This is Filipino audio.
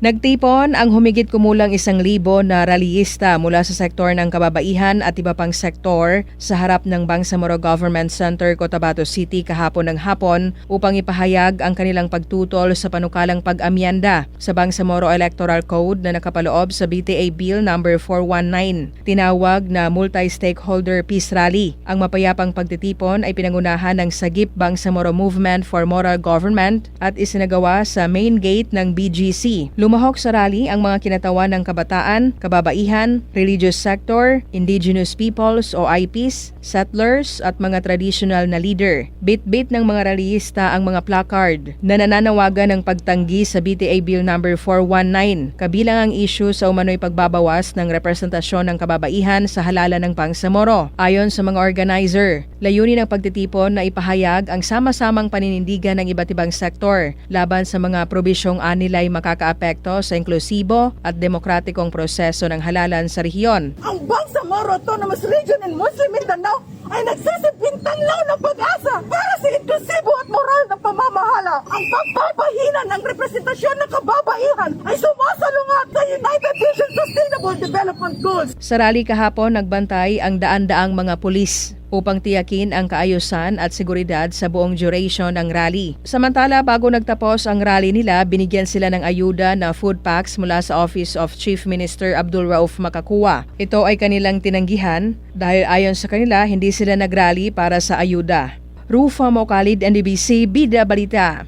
Nagtipon ang humigit kumulang 1,000 na rallyista mula sa sektor ng kababaihan at iba pang sektor sa harap ng Bangsamoro Government Center, Cotabato City kahapon ng hapon upang ipahayag ang kanilang pagtutol sa panukalang pag-amyenda sa Bangsamoro Electoral Code na nakapaloob sa BTA Bill No. 419. Tinawag na Multi-Stakeholder Peace Rally. Ang mapayapang pagtitipon ay pinangunahan ng Sagip Bangsamoro Movement for Moral Government at isinagawa sa main gate ng BGC. Lumahok sa rally ang mga kinatawan ng kabataan, kababaihan, religious sector, indigenous peoples o IPs, settlers at mga traditional na leader. Bit-bit ng mga rallyista ang mga placard na nananawagan ng pagtanggi sa BTA Bill No. 419, kabilang ang issue sa umano'y pagbabawas ng representasyon ng kababaihan sa halalan ng Bangsamoro. Ayon sa mga organizer, layunin ng pagtitipon na ipahayag ang sama-samang paninindigan ng iba't ibang sektor laban sa mga probisyong anilay makakaapekto sa inklusibo at demokratikong proseso ng halalan sa rehiyon. Ang Bangsamoro Autonomous Region in Muslim Mindanao ay nagsisiping tanglaw ng pag-asa para sa inklusibo at moral na pamamahala. Ang pagpapahina ng representasyon ng kababaihan ay sumasalungat sa United Nations Sustainable Development Goals. Sa rally kahapon, nagbantay ang daan-daang mga pulis upang tiyakin ang kaayusan at seguridad sa buong duration ng rally. Samantala, bago nagtapos ang rally nila, binigyan sila ng ayuda na food packs mula sa Office of Chief Minister Abdul Rauf Makakua. Ito ay kanilang tinanggihan dahil ayon sa kanila, hindi sila nagrally para sa ayuda. Rufa Mocalid, NDBC, Bida Balita.